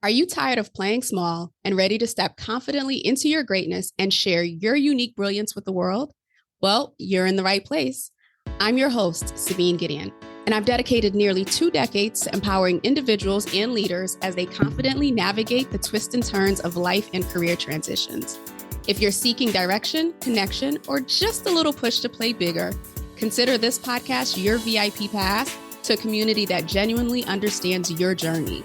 Are you tired of playing small and ready to step confidently into your greatness and share your unique brilliance with the world? Well, you're in the right place. I'm your host, Sabine Gideon, and I've dedicated nearly 2 decades to empowering individuals and leaders as they confidently navigate the twists and turns of life and career transitions. If you're seeking direction, connection, or just a little push to play bigger, consider this podcast your VIP pass to a community that genuinely understands your journey.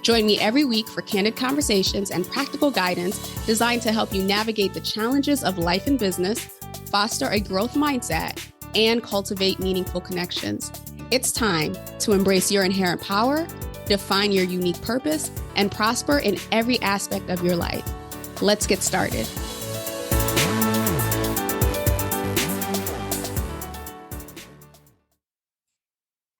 Join me every week for candid conversations and practical guidance designed to help you navigate the challenges of life and business, foster a growth mindset, and cultivate meaningful connections. It's time to embrace your inherent power, define your unique purpose, and prosper in every aspect of your life. Let's get started.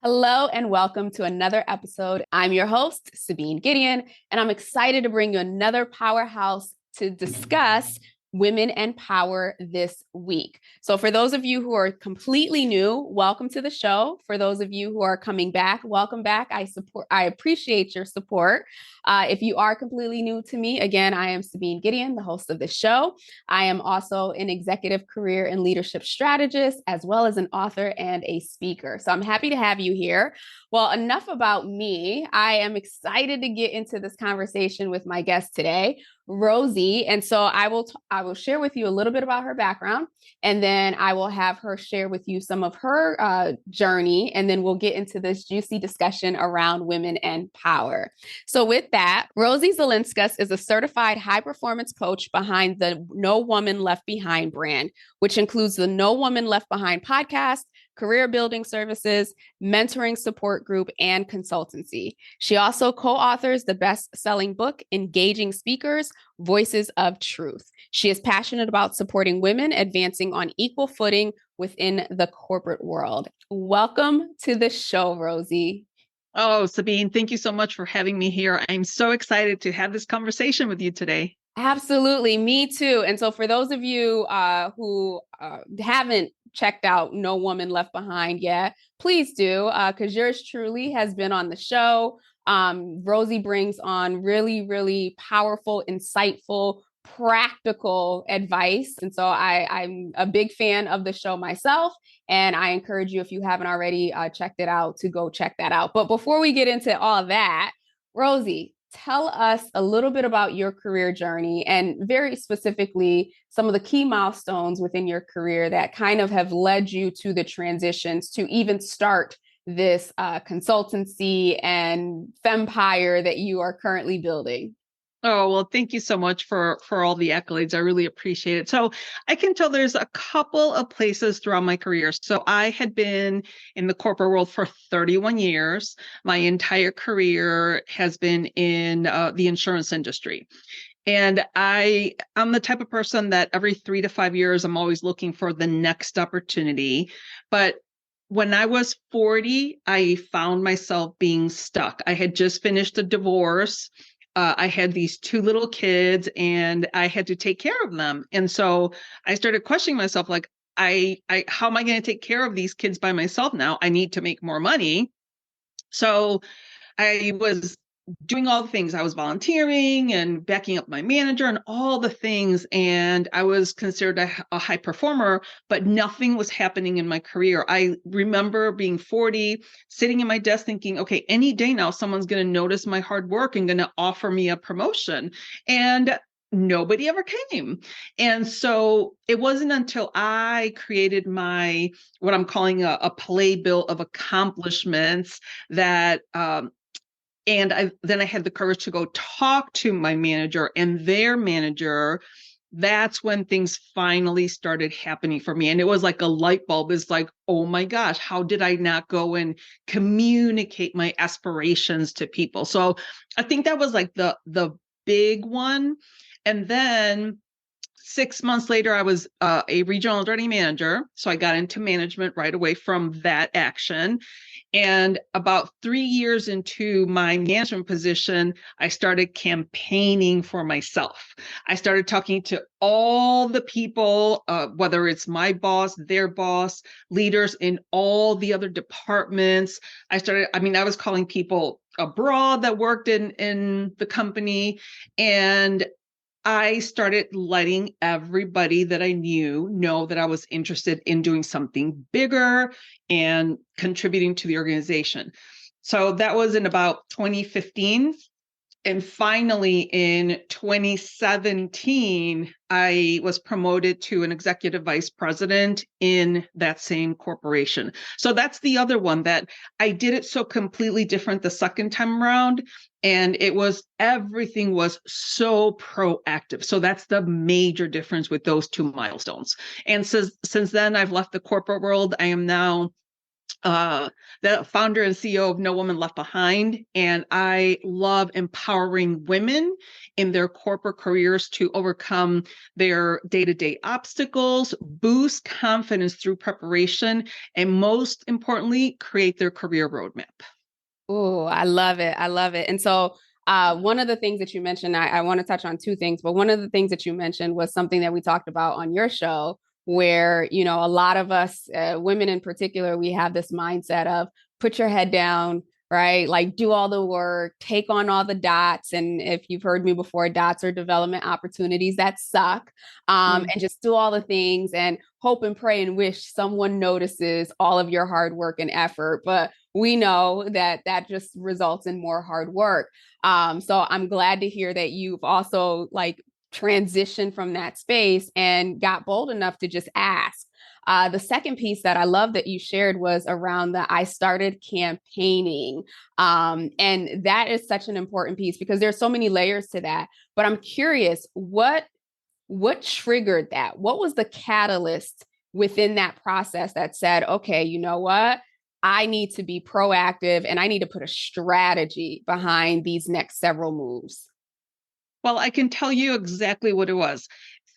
Hello and welcome to another episode. I'm your host, Sabine Gideon, and I'm excited to bring you another powerhouse to discuss women and power this week. So for those of you who are completely new, welcome to the show. For those of you who are coming back, welcome back. I appreciate your support. If you are completely new to me, again, I am Sabine Gideon, the host of the show. I am also an executive career and leadership strategist, as well as an author and a speaker. So I'm happy to have you here. Well, enough about me. I am excited to get into this conversation with my guest today, Rosie. And so I will share with you a little bit about her background, and then I will have her share with you some of her journey, and then we'll get into this juicy discussion around women and power. So with that, Rosie Zilinskas is a certified high-performance coach behind the No Woman Left Behind brand, which includes the No Woman Left Behind podcast, career building services, mentoring support group, and consultancy. She also co-authors the best-selling book, Engaging Speakers, Voices of Truth. She is passionate about supporting women advancing on equal footing within the corporate world. Welcome to the show, Rosie. Oh, Sabine, thank you so much for having me here. I'm so excited to have this conversation with you today. Absolutely. Me too. And so for those of you who haven't checked out No Woman Left Behind yet, please do, because yours truly has been on the show. Rosie brings on really, really powerful, insightful, practical advice. And so I'm a big fan of the show myself. And I encourage you, if you haven't already checked it out, to go check that out. But before we get into all of that, Rosie, tell us a little bit about your career journey and very specifically some of the key milestones within your career that kind of have led you to the transitions to even start this consultancy and fempire that you are currently building. Oh, well, thank you so much for all the accolades. I really appreciate it. So I can tell there's a couple of places throughout my career. So I had been in the corporate world for 31 years. My entire career has been in the insurance industry. And I'm the type of person that every 3 to 5 years, I'm always looking for the next opportunity. But when I was 40, I found myself being stuck. I had just finished a divorce. I had these 2 little kids and I had to take care of them. And so I started questioning myself, like, how am I going to take care of these kids by myself now? I need to make more money. So I was doing all the things. I was volunteering and backing up my manager and all the things. And I was considered a high performer, but nothing was happening in my career. I remember being 40, sitting in my desk thinking, okay, any day now, someone's going to notice my hard work and going to offer me a promotion. And nobody ever came. And so it wasn't until I created what I'm calling a playbill of accomplishments that, and then I had the courage to go talk to my manager and their manager. That's when things finally started happening for me. And it was like a light bulb. It's like, oh my gosh, how did I not go and communicate my aspirations to people? So I think that was like the big one. And then 6 months later, I was a regional underwriting manager. So I got into management right away from that action. And about 3 years into my management position, I started campaigning for myself. I started talking to all the people, whether it's my boss, their boss, leaders in all the other departments. I was calling people abroad that worked in the company. And I started letting everybody that I knew know that I was interested in doing something bigger and contributing to the organization. So that was in about 2015. And finally, in 2017, I was promoted to an executive vice president in that same corporation. So that's the other one that I did it so completely different the second time around. And everything was so proactive. So that's the major difference with those two milestones. And since then, I've left the corporate world. I am now the founder and CEO of No Woman Left Behind. And I love empowering women in their corporate careers to overcome their day-to-day obstacles, boost confidence through preparation, and most importantly, create their career roadmap. Oh, I love it. I love it. And so one of the things that you mentioned, I want to touch on two things, but one of the things that you mentioned was something that we talked about on your show, where, a lot of us, women in particular, we have this mindset of put your head down, right? Like do all the work, take on all the dots. And if you've heard me before, dots are development opportunities that suck. And just do all the things and hope and pray and wish someone notices all of your hard work and effort. But we know that that just results in more hard work. So I'm glad to hear that you've also like transitioned from that space and got bold enough to just ask. The second piece that I love that you shared was around the I started campaigning. And that is such an important piece because there's so many layers to that. But I'm curious, what triggered that? What was the catalyst within that process that said, okay, you know what? I need to be proactive and I need to put a strategy behind these next several moves. Well, I can tell you exactly what it was.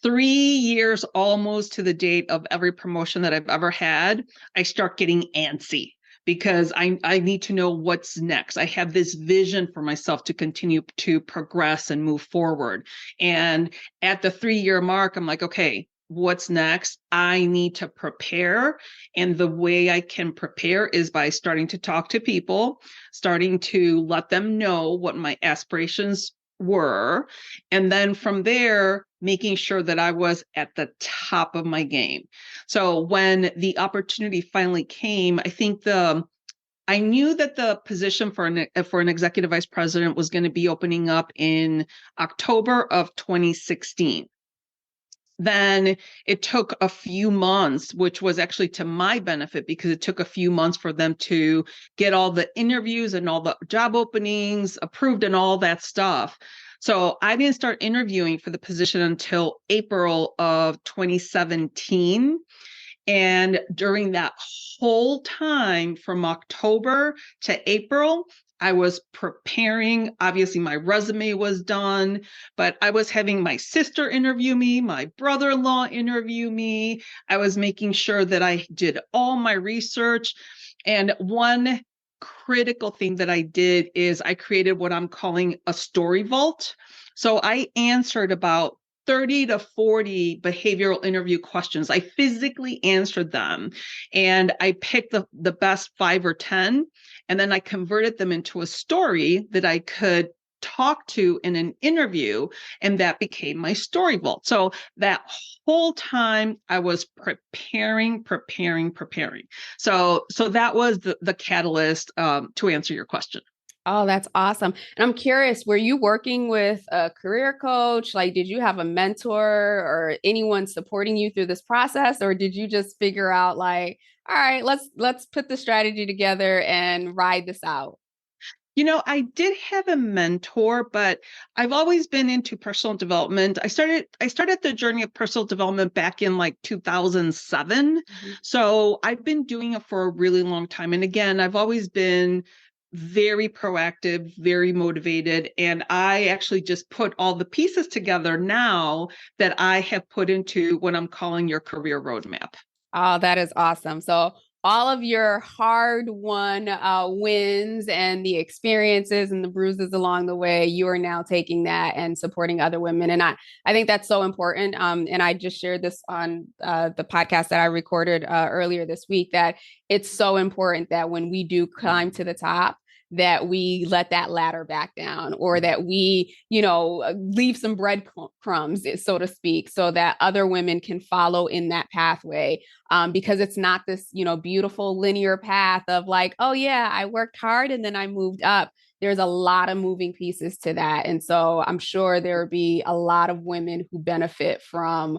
3 years almost to the date of every promotion that I've ever had, I start getting antsy because I need to know what's next. I have this vision for myself to continue to progress and move forward. And at the 3 year mark, I'm like, okay, what's next? I need to prepare. And the way I can prepare is by starting to talk to people, starting to let them know what my aspirations were. And then from there, making sure that I was at the top of my game. So when the opportunity finally came, I knew that the position for an executive vice president was going to be opening up in October of 2016. Then it took a few months, which was actually to my benefit because it took a few months for them to get all the interviews and all the job openings approved and all that stuff. So I didn't start interviewing for the position until April of 2017. And during that whole time from October to April, I was preparing. Obviously, my resume was done, but I was having my sister interview me, my brother-in-law interview me. I was making sure that I did all my research. And one critical thing that I did is I created what I'm calling a story vault. So I answered about 30 to 40 behavioral interview questions. I physically answered them and I picked the best 5 or 10, and then I converted them into a story that I could talk to in an interview, and that became my story vault. So that whole time I was preparing. So that was the catalyst to answer your question. Oh, that's awesome. And I'm curious, were you working with a career coach? Like, did you have a mentor or anyone supporting you through this process? Or did you just figure out like, all right, let's put the strategy together and ride this out? I did have a mentor, but I've always been into personal development. I started the journey of personal development back in like 2007. Mhm. So I've been doing it for a really long time. And again, I've always been very proactive, very motivated. And I actually just put all the pieces together now that I have put into what I'm calling your career roadmap. Oh, that is awesome. So all of your hard won wins and the experiences and the bruises along the way, you are now taking that and supporting other women. And I think that's so important. And I just shared this on the podcast that I recorded earlier this week, that it's so important that when we do climb to the top, that we let that ladder back down, or that we, leave some breadcrumbs, so to speak, so that other women can follow in that pathway. Because it's not this, beautiful linear path of like, oh yeah, I worked hard and then I moved up. There's a lot of moving pieces to that. And so I'm sure there would be a lot of women who benefit from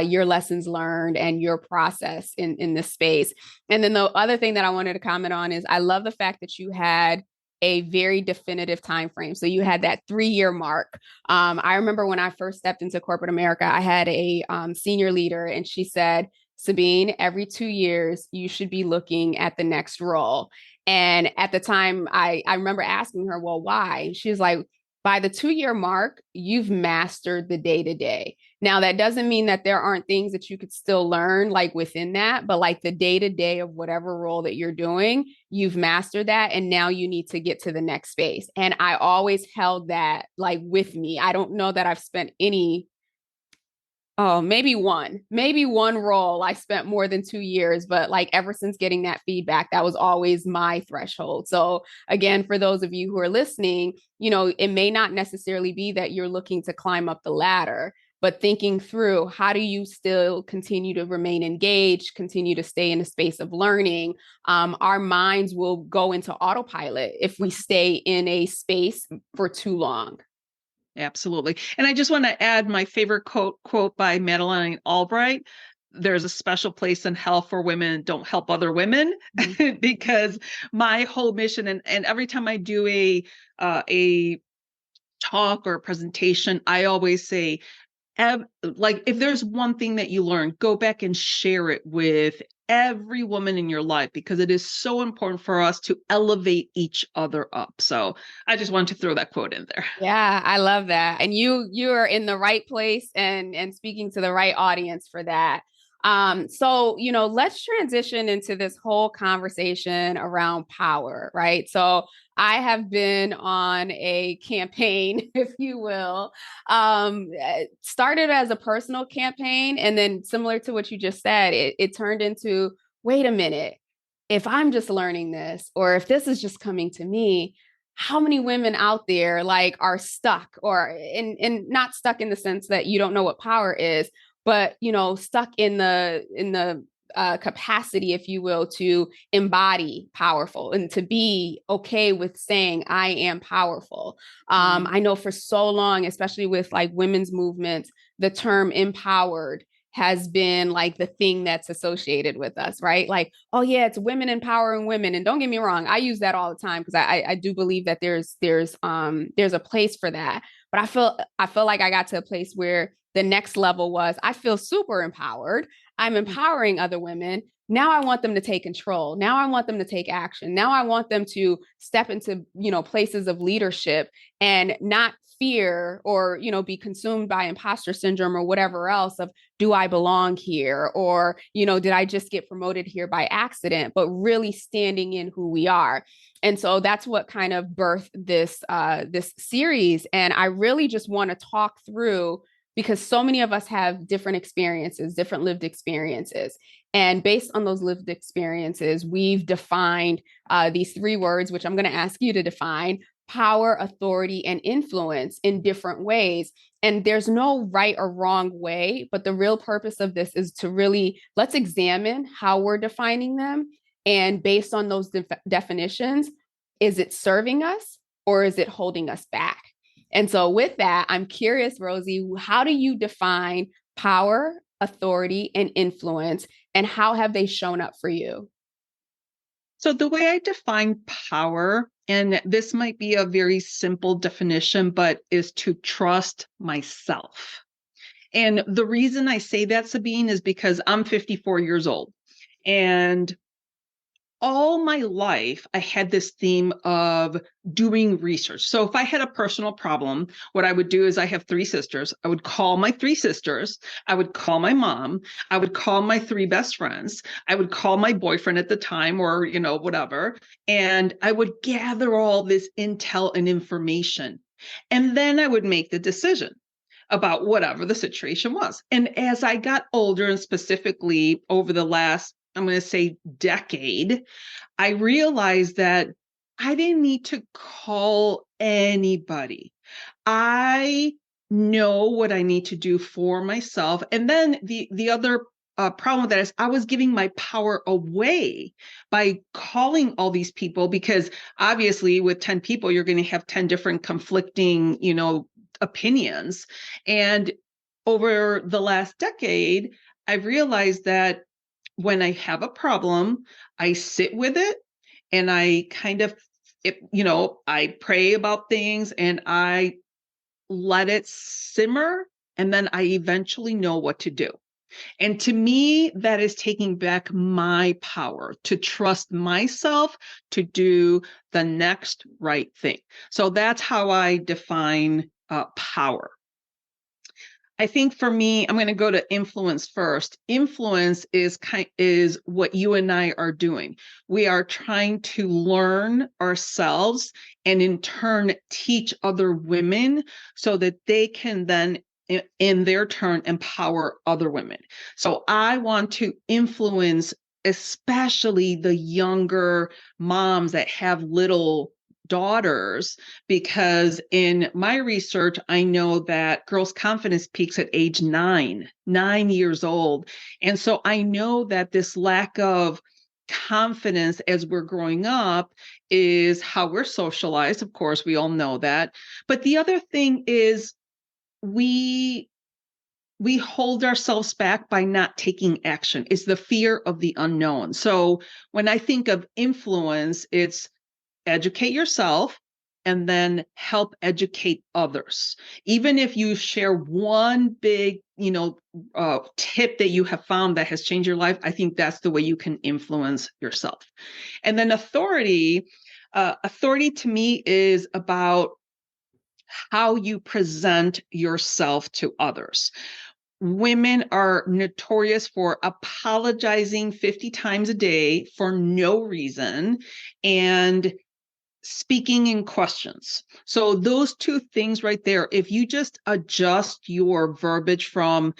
your lessons learned and your process in this space. And then the other thing that I wanted to comment on is I love the fact that you had a very definitive time frame. So you had that 3-year mark. I remember when I first stepped into corporate America, I had a senior leader, and she said, Sabine, every 2 years, you should be looking at the next role. And at the time, I remember asking her, well, why? She was like, by the 2-year mark, you've mastered the day to day. Now, that doesn't mean that there aren't things that you could still learn like within that, but like the day to day of whatever role that you're doing, you've mastered that. And now you need to get to the next space. And I always held that like with me. I don't know that I've spent any. Oh, maybe one role I spent more than 2 years, but like ever since getting that feedback, that was always my threshold. So again, for those of you who are listening, it may not necessarily be that you're looking to climb up the ladder, but thinking through how do you still continue to remain engaged, continue to stay in a space of learning. Our minds will go into autopilot if we stay in a space for too long. Absolutely. And I just want to add my favorite quote by Madeleine Albright. There's a special place in hell for women don't help other women. Mm-hmm. Because my whole mission, and every time I do a talk or a presentation, I always say, like, if there's one thing that you learn, go back and share it with every woman in your life, because it is so important for us to elevate each other up. So I just wanted to throw that quote in there. Yeah, I love that. And you are in the right place and speaking to the right audience for that. So, let's transition into this whole conversation around power, right? So I have been on a campaign, if you will, started as a personal campaign. And then similar to what you just said, it turned into, wait a minute, if I'm just learning this, or if this is just coming to me, how many women out there like are stuck, or in not stuck in the sense that you don't know what power is, but stuck in the capacity, if you will, to embody powerful and to be okay with saying I am powerful. I know for so long, especially with like women's movements, the term empowered has been like the thing that's associated with us, right? Like, oh yeah, it's women empowering women. And don't get me wrong, I use that all the time because I do believe that there's a place for that. But I feel like I got to a place where the next level was I feel super empowered. I'm empowering other women. Now I want them to take control. Now I want them to take action. Now I want them to step into, places of leadership and not fear or, be consumed by imposter syndrome or whatever else of, do I belong here? Or, did I just get promoted here by accident? But really standing in who we are. And so that's what kind of birthed this series. And I really just want to talk through, because so many of us have different experiences, different lived experiences. And based on those lived experiences, we've defined these 3 words, which I'm going to ask you to define: power, authority, and influence in different ways. And there's no right or wrong way, but the real purpose of this is to really, let's examine how we're defining them. And based on those definitions, is it serving us or is it holding us back? And so with that, I'm curious, Rosie, how do you define power, authority, and influence, and how have they shown up for you? So the way I define power, and this might be a very simple definition, but is to trust myself. And the reason I say that, Sabine, is because I'm 54 years old. And all my life, I had this theme of doing research. So if I had a personal problem, what I would do is I have 3 sisters. I would call my 3 sisters. I would call my mom. I would call my 3 best friends. I would call my boyfriend at the time, or, whatever. And I would gather all this intel and information. And then I would make the decision about whatever the situation was. And as I got older, and specifically over the last, I'm going to say, decade, I realized that I didn't need to call anybody. I know what I need to do for myself. And then the other problem with that is I was giving my power away by calling all these people, because obviously with 10 people, you're going to have 10 different conflicting, opinions. And over the last decade, I've realized that when I have a problem, I sit with it and I kind of, I pray about things and I let it simmer, and then I eventually know what to do. And to me, that is taking back my power to trust myself to do the next right thing. So that's how I define power. I think for me, I'm going to go to influence first. Influence is what you and I are doing. We are trying to learn ourselves and in turn teach other women so that they can then in their turn empower other women. So I want to influence especially the younger moms that have little daughters, because in my research, I know that girls' confidence peaks at age 9 years old. And so I know that this lack of confidence as we're growing up is how we're socialized. Of course, we all know that. But the other thing is we hold ourselves back by not taking action. It's the fear of the unknown. So when I think of influence, it's educate yourself and then help educate others. Even if you share one big, tip that you have found that has changed your life, I think that's the way you can influence yourself. And then authority to me is about how you present yourself to others. Women are notorious for apologizing 50 times a day for no reason and speaking in questions. So those two things right there, if you just adjust your verbiage from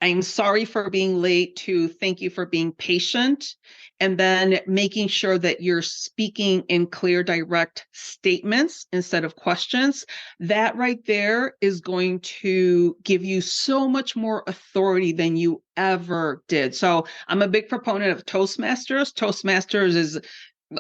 I'm sorry for being late to thank you for being patient, and then making sure that you're speaking in clear, direct statements instead of questions, that right there is going to give you so much more authority than you ever did. So I'm a big proponent of Toastmasters. Toastmasters is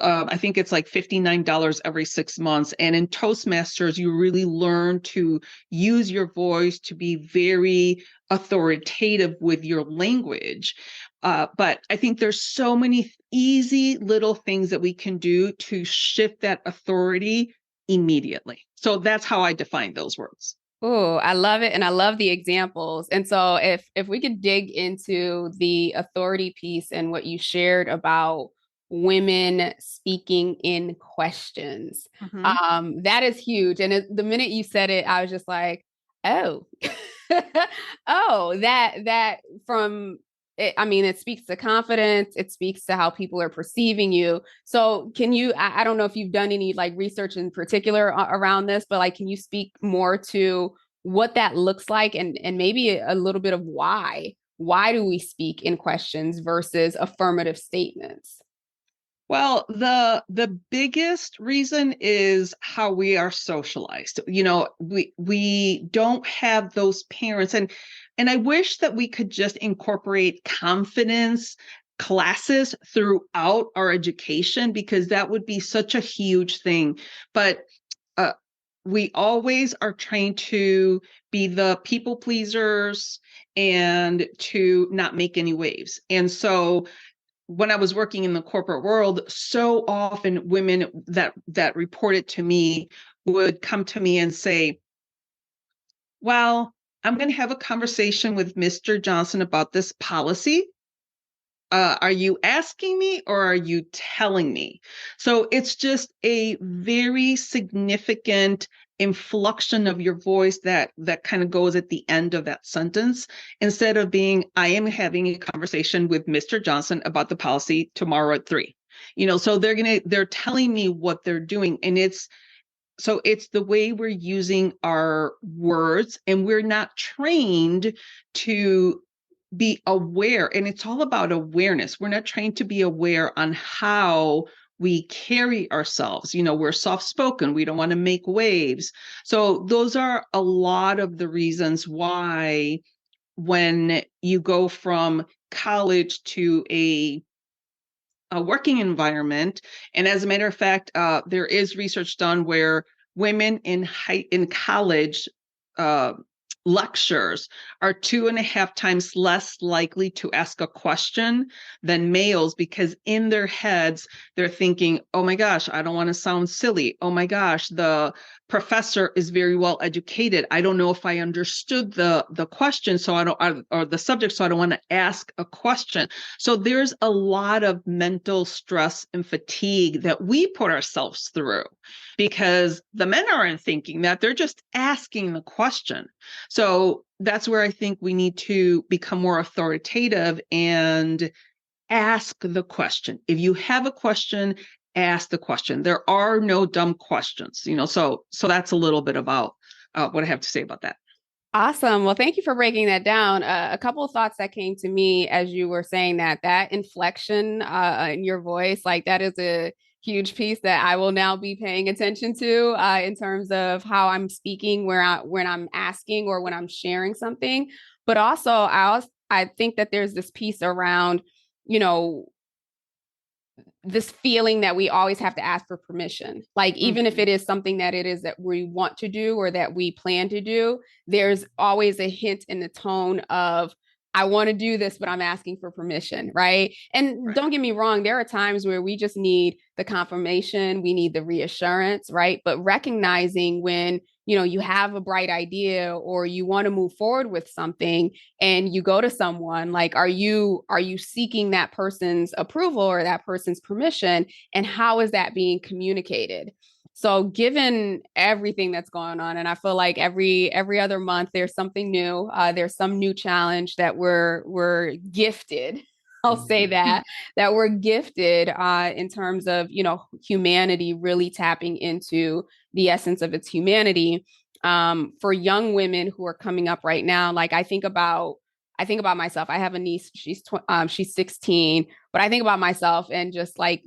I think it's like $59 every 6 months. And in Toastmasters, you really learn to use your voice to be very authoritative with your language. But I think there's so many easy little things that we can do to shift that authority immediately. So that's how I define those words. Oh, I love it. And I love the examples. And so if we could dig into the authority piece and what you shared about women speaking in questions, Mhm. that is huge. And the minute you said it, I was just like, oh, oh, that from it, I mean, it speaks to confidence. It speaks to how people are perceiving you. So can you, I don't know if you've done any like research in particular around this, but like, can you speak more to what that looks like and maybe a little bit of why do we speak in questions versus affirmative statements? Well, the biggest reason is how we are socialized. We don't have those parents, and I wish that we could just incorporate confidence classes throughout our education, because that would be such a huge thing. But uh, we always are trained to be the people pleasers and to not make any waves. And so when I was working in the corporate world, so often women that reported to me would come to me and say, well, I'm going to have a conversation with Mr. Johnson about this policy. Are you asking me or are you telling me? So it's just a very significant inflection of your voice that kind of goes at the end of that sentence, instead of being, I am having a conversation with Mr. Johnson about the policy tomorrow at 3. So they're telling me what they're doing. And it's the way we're using our words, and we're not trained to be aware. And it's all about awareness. We're not trained to be aware on how we carry ourselves. We're soft-spoken. We don't want to make waves. So those are a lot of the reasons why when you go from college to a working environment. And as a matter of fact, there is research done where women in college uh, lectures are 2.5 times less likely to ask a question than males, because in their heads they're thinking, oh my gosh, I don't want to sound silly. Oh my gosh, the professor is very well educated. I don't know if I understood the question, so I don't, or the subject, so I don't want to ask a question. So there's a lot of mental stress and fatigue that we put ourselves through because the men aren't thinking that, they're just asking the question. So that's where I think we need to become more authoritative and ask the question. If you have a question, ask the question. There are no dumb questions, so that's a little bit about what I have to say about that. Awesome. Well, thank you for breaking that down. A couple of thoughts that came to me as you were saying that inflection in your voice, like that is a huge piece that I will now be paying attention to in terms of how I'm speaking, when I'm asking or when I'm sharing something. But I think that there's this piece around, you know, this feeling that we always have to ask for permission. Like, even if it is something that it is that we want to do or that we plan to do, there's always a hint in the tone of, I want to do this, but I'm asking for permission. Right. And Right. don't get me wrong, there are times where we just need the confirmation, we need the reassurance. Right. But recognizing when, you have a bright idea or you want to move forward with something and you go to someone, like, are you seeking that person's approval or that person's permission, and how is that being communicated? So given everything that's going on, and I feel like every other month there's something new, there's some new challenge that we're gifted. I'll say that we're gifted in terms of, humanity really tapping into the essence of its humanity. For young women who are coming up right now, like I think about myself. I have a niece. She's 16, but I think about myself and just like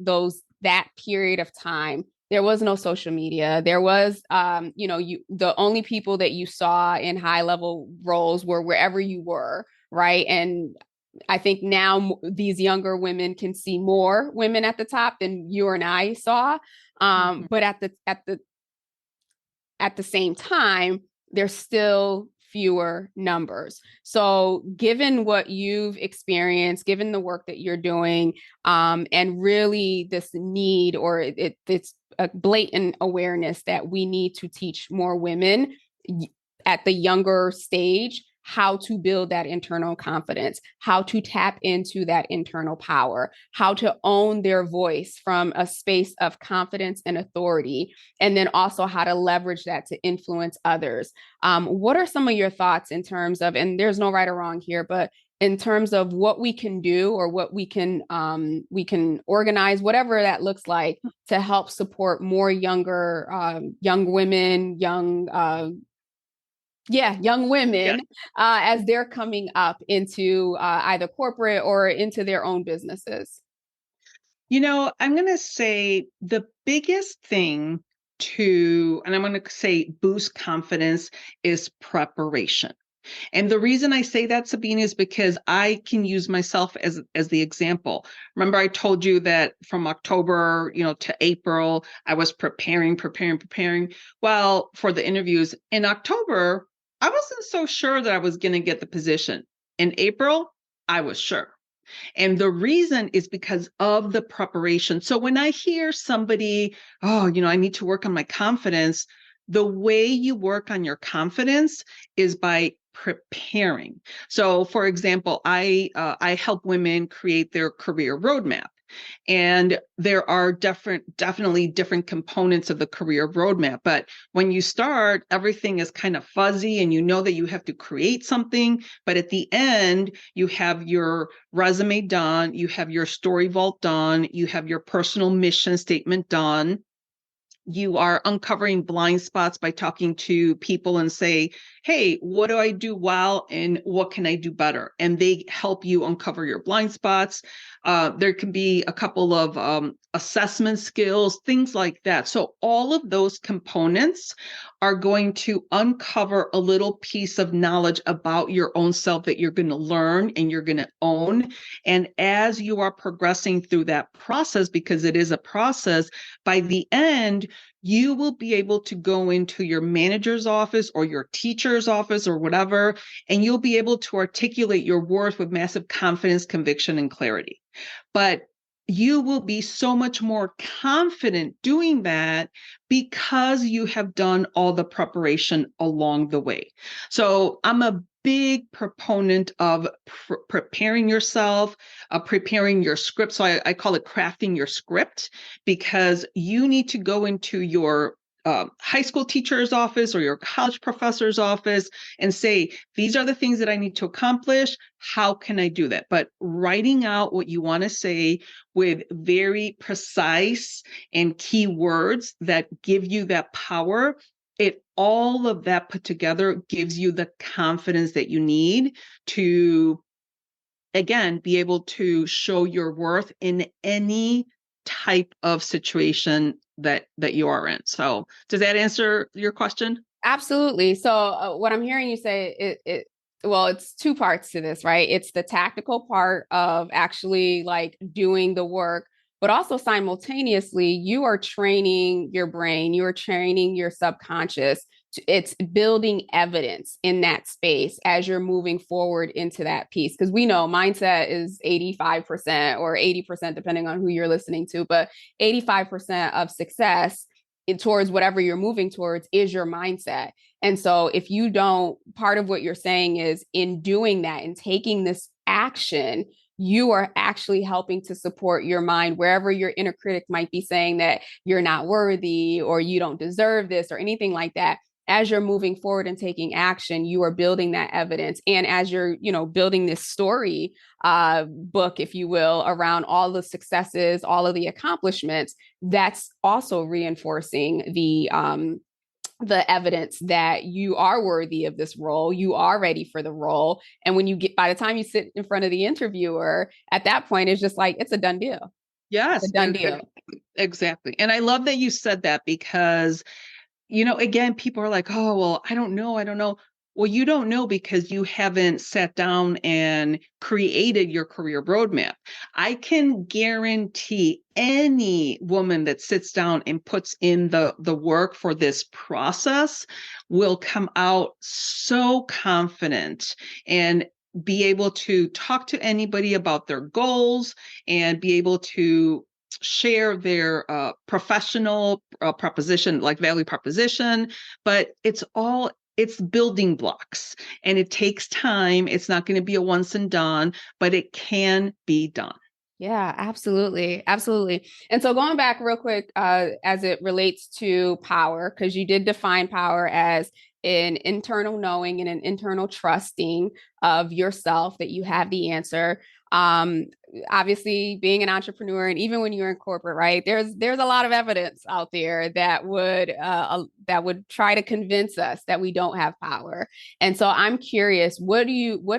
that period of time. There was no social media. There was, the only people that you saw in high level roles were wherever you were, right? And I think now these younger women can see more women at the top than you and I saw. But at the same time, there's still fewer numbers. So, given what you've experienced, given the work that you're doing, and really this need, or it's a blatant awareness that we need to teach more women at the younger stage how to build that internal confidence, how to tap into that internal power, how to own their voice from a space of confidence and authority, and then also how to leverage that to influence others. What are some of your thoughts in terms of, and there's no right or wrong here, but in terms of what we can do or what we can organize, whatever that looks like, to help support more young women, young Yeah. women as they're coming up into either corporate or into their own businesses? I'm going to say the biggest thing and I'm going to say boost confidence, is preparation. And the reason I say that, Sabine, is because I can use myself as the example. Remember, I told you that from October, to April, I was preparing. Well, for the interviews in October, I wasn't so sure that I was going to get the position. In April, I was sure. And the reason is because of the preparation. So when I hear somebody, oh, I need to work on my confidence, the way you work on your confidence is by preparing. So, for example, I help women create their career roadmap. And there are definitely different components of the career roadmap. But when you start, everything is kind of fuzzy and you know that you have to create something. But at the end, you have your resume done, you have your story vault done, you have your personal mission statement done. You are uncovering blind spots by talking to people and say, hey, what do I do well and what can I do better? And they help you uncover your blind spots. There can be a couple of assessment skills, things like that. So all of those components are going to uncover a little piece of knowledge about your own self that you're going to learn and you're going to own. And as you are progressing through that process, because it is a process, by the end, you will be able to go into your manager's office or your teacher's office or whatever, and you'll be able to articulate your worth with massive confidence, conviction, and clarity. But you will be so much more confident doing that because you have done all the preparation along the way. So I'm a big proponent of preparing yourself, preparing your script. So I call it crafting your script, because you need to go into your high school teacher's office or your college professor's office and say, these are the things that I need to accomplish. How can I do that? But writing out what you want to say with very precise and key words that give you that power, all of that put together gives you the confidence that you need to, again, be able to show your worth in any type of situation that you are in. So does that answer your question? Absolutely. So what I'm hearing you say, well, it's two parts to this, right? It's the tactical part of actually like doing the work, but also simultaneously, you are training your brain, you are training your subconscious. It's building evidence in that space as you're moving forward into that piece. Because we know mindset is 85% or 80%, depending on who you're listening to, but 85% of success towards whatever you're moving towards is your mindset. And so if you don't, part of what you're saying is in doing that and taking this action, you are actually helping to support your mind wherever your inner critic might be saying that you're not worthy or you don't deserve this or anything like that. As you're moving forward and taking action, you are building that evidence. And as you're, building this story book, if you will, around all the successes, all of the accomplishments, that's also reinforcing the evidence that you are worthy of this role, you are ready for the role. And when you get, by the time you sit in front of the interviewer, at that point, it's just like, it's a done deal. It's Yes, a done deal. exactly. And I love that you said that because, again, people are like, oh, well, I don't know. I don't know. Well, you don't know because you haven't sat down and created your career roadmap. I can guarantee any woman that sits down and puts in the work for this process will come out so confident and be able to talk to anybody about their goals and be able to share their professional proposition, like value proposition, but it's building blocks and it takes time. It's not going to be a once and done, but it can be done. Yeah, absolutely. Absolutely. And so going back real quick, as it relates to power, because you did define power as an internal knowing and an internal trusting of yourself that you have the answer. Um, Obviously being an entrepreneur and even when you're in corporate, right, there's a lot of evidence out there that would try to convince us that we don't have power. And so I'm curious, what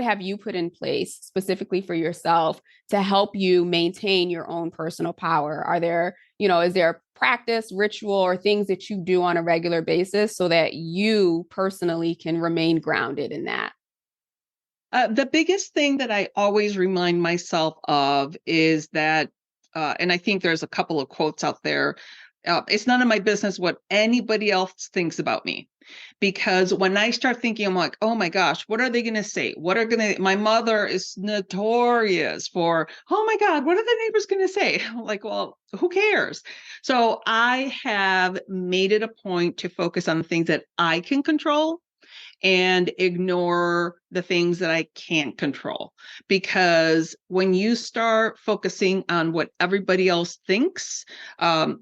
have you put in place specifically for yourself to help you maintain your own personal power? Are there, is there a practice, ritual, or things that you do on a regular basis so that you personally can remain grounded in that? The biggest thing that I always remind myself of is that, and I think there's a couple of quotes out there. It's none of my business what anybody else thinks about me. Because when I start thinking, I'm like, oh my gosh, what are they going to say? My mother is notorious for, oh my God, what are the neighbors going to say? I'm like, well, who cares? So I have made it a point to focus on the things that I can control and ignore the things that I can't control. Because when you start focusing on what everybody else thinks, I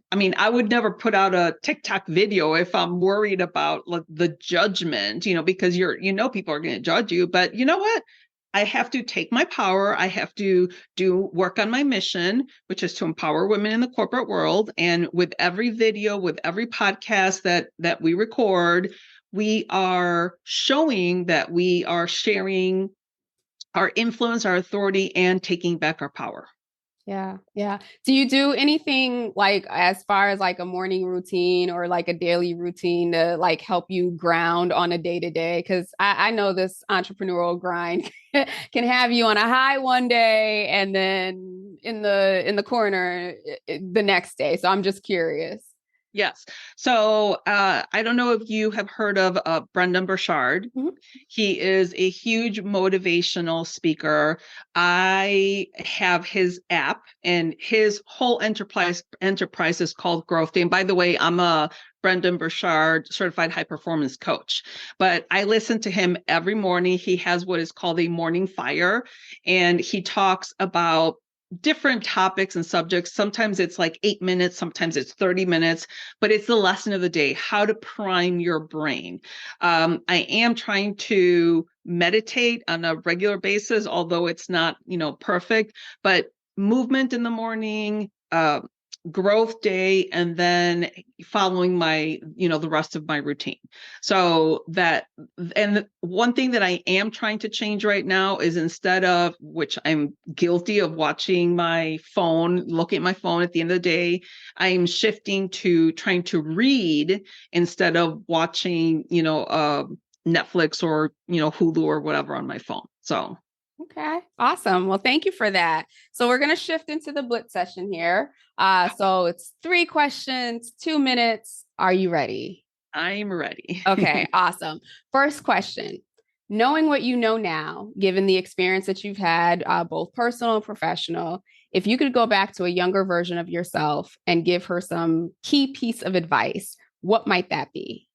would never put out a TikTok video if I'm worried about the judgment, because people are going to judge you. But you know what? I have to take my power. I have to do work on my mission, which is to empower women in the corporate world. And with every video, with every podcast that we record, we are showing that we are sharing our influence, our authority, and taking back our power. Yeah. Yeah. Do you do anything like as far as like a morning routine or like a daily routine to like help you ground on a day to day? Because I know this entrepreneurial grind can have you on a high one day and then in the corner the next day. So I'm just curious. Yes. So I don't know if you have heard of Brendan Burchard. Mhm. He is a huge motivational speaker. I have his app, and his whole enterprise is called Growth Day. And by the way, I'm a Brendan Burchard certified high performance coach, but I listen to him every morning. He has what is called a morning fire, and he talks about different topics and subjects. Sometimes it's like 8 minutes, sometimes it's 30 minutes, but it's the lesson of the day, how to prime your brain. I am trying to meditate on a regular basis, although it's not, perfect, but movement in the morning, growth day, and then following my, the rest of my routine. So that, and one thing that I am trying to change right now is, instead of, which I'm guilty of, watching my phone, looking at my phone at the end of the day, I'm shifting to trying to read instead of watching, Netflix or, Hulu or whatever on my phone. So Okay, awesome. Well, thank you for that. So we're going to shift into the blitz session here. So it's 3 questions, 2 minutes. Are you ready? I'm ready. Okay, awesome. First question. Knowing what you know now, given the experience that you've had, both personal and professional, if you could go back to a younger version of yourself and give her some key piece of advice, what might that be?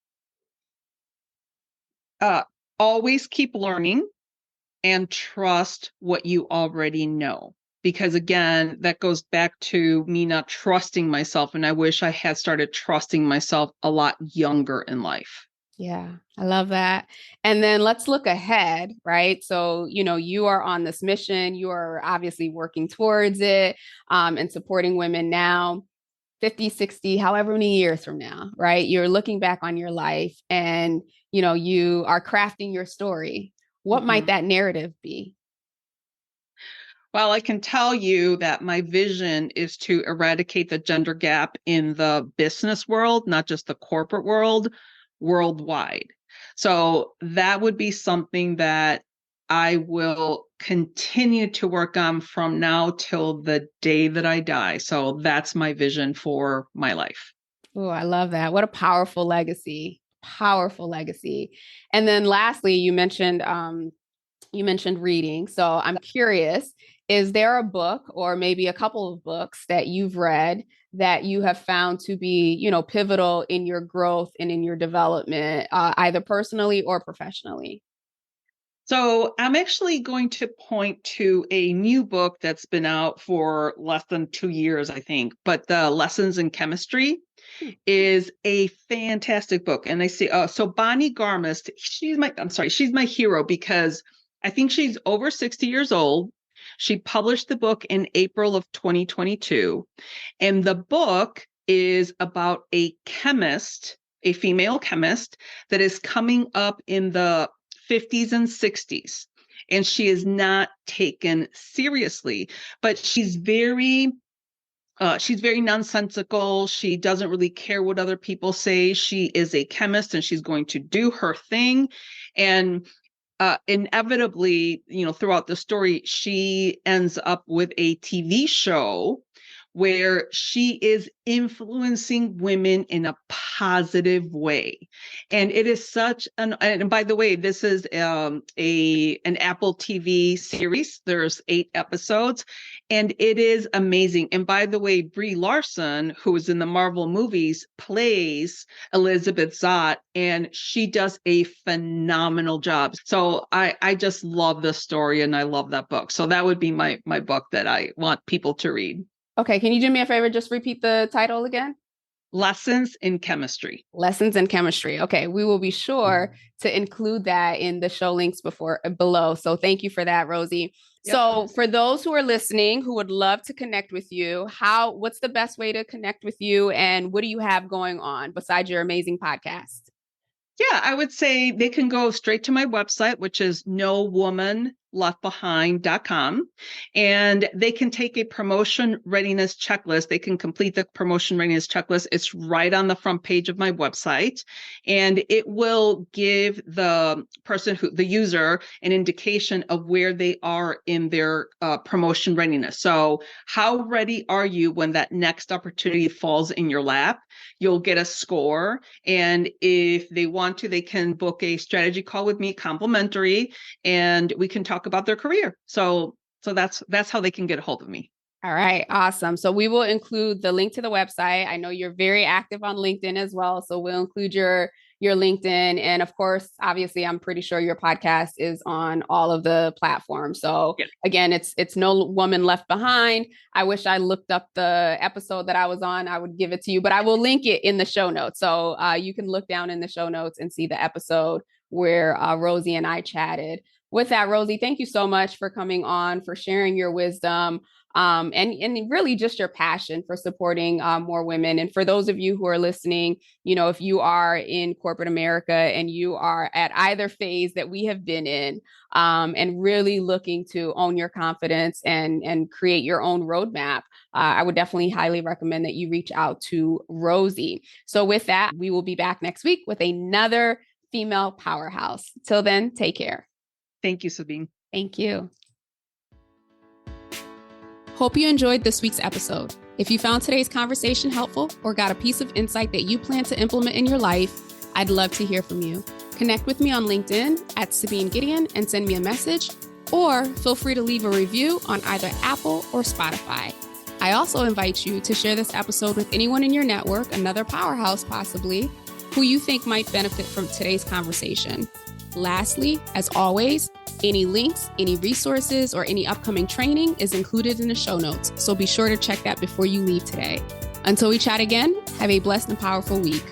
uh, Always keep learning and trust what you already know. Because again, that goes back to me not trusting myself. And I wish I had started trusting myself a lot younger in life. Yeah, I love that. And then let's look ahead, right? So, you are on this mission, you are obviously working towards it, and supporting women now, 50, 60, however many years from now, right? You're looking back on your life and, you are crafting your story. What might Mhm. that narrative be? Well, I can tell you that my vision is to eradicate the gender gap in the business world, not just the corporate world, worldwide. So that would be something that I will continue to work on from now till the day that I die. So that's my vision for my life. Oh, I love that. What a powerful legacy. Powerful legacy. And then lastly, you mentioned reading. So I'm curious, is there a book or maybe a couple of books that you've read that you have found to be, pivotal in your growth and in your development, either personally or professionally? So I'm actually going to point to a new book that's been out for less than 2 years, I think, but the Lessons in Chemistry Hmm. is a fantastic book. And I see, so Bonnie Garmist, she's my hero because I think she's over 60 years old. She published the book in April of 2022. And the book is about a chemist, a female chemist that is coming up in the 50s and 60s. And she is not taken seriously, but she's very nonsensical. She doesn't really care what other people say. She is a chemist and she's going to do her thing. And inevitably, throughout the story, she ends up with a TV show where she is influencing women in a positive way. And it is and by the way, this is an Apple TV series. There's 8 episodes and it is amazing. And by the way, Brie Larson, who is in the Marvel movies, plays Elizabeth Zott, and she does a phenomenal job. So I just love this story and I love that book. So that would be my book that I want people to read. Okay, can you do me a favor? Just repeat the title again. Lessons in Chemistry. Lessons in chemistry. Okay, we will be sure to include that in the show links below. So thank you for that, Rosie. Yep. So for those who are listening who would love to connect with you, what's the best way to connect with you and what do you have going on besides your amazing podcast? Yeah, I would say they can go straight to my website, which is womenleftbehind.com, and they can take a promotion readiness checklist. They can complete the promotion readiness checklist. It's right on the front page of my website, and it will give the the user, an indication of where they are in their promotion readiness. So how ready are you when that next opportunity falls in your lap? You'll get a score, and if they want to, they can book a strategy call with me, complimentary, and we can talk about their career. So that's how they can get a hold of me. All right, awesome. So we will include the link to the website. I know you're very active on LinkedIn as well, so we'll include your LinkedIn, and of course, obviously, I'm pretty sure your podcast is on all of the platforms. So Yes. again, it's No Woman Left Behind. I wish I looked up the episode that I was on. I would give it to you, but I will link it in the show notes. So you can look down in the show notes and see the episode where Rosie and I chatted. With that, Rosie, thank you so much for coming on, for sharing your wisdom. And really just your passion for supporting more women. And for those of you who are listening, if you are in corporate America and you are at either phase that we have been in, and really looking to own your confidence and create your own roadmap, I would definitely highly recommend that you reach out to Rosie. So with that, we will be back next week with another female powerhouse. Till then, take care. Thank you, Sabine. Thank you. Hope you enjoyed this week's episode. If you found today's conversation helpful or got a piece of insight that you plan to implement in your life, I'd love to hear from you. Connect with me on LinkedIn at Sabine Gideon and send me a message, or feel free to leave a review on either Apple or Spotify. I also invite you to share this episode with anyone in your network, another powerhouse possibly, who you think might benefit from today's conversation. Lastly, as always, any links, any resources, or any upcoming training is included in the show notes, so be sure to check that before you leave today. Until we chat again, have a blessed and powerful week.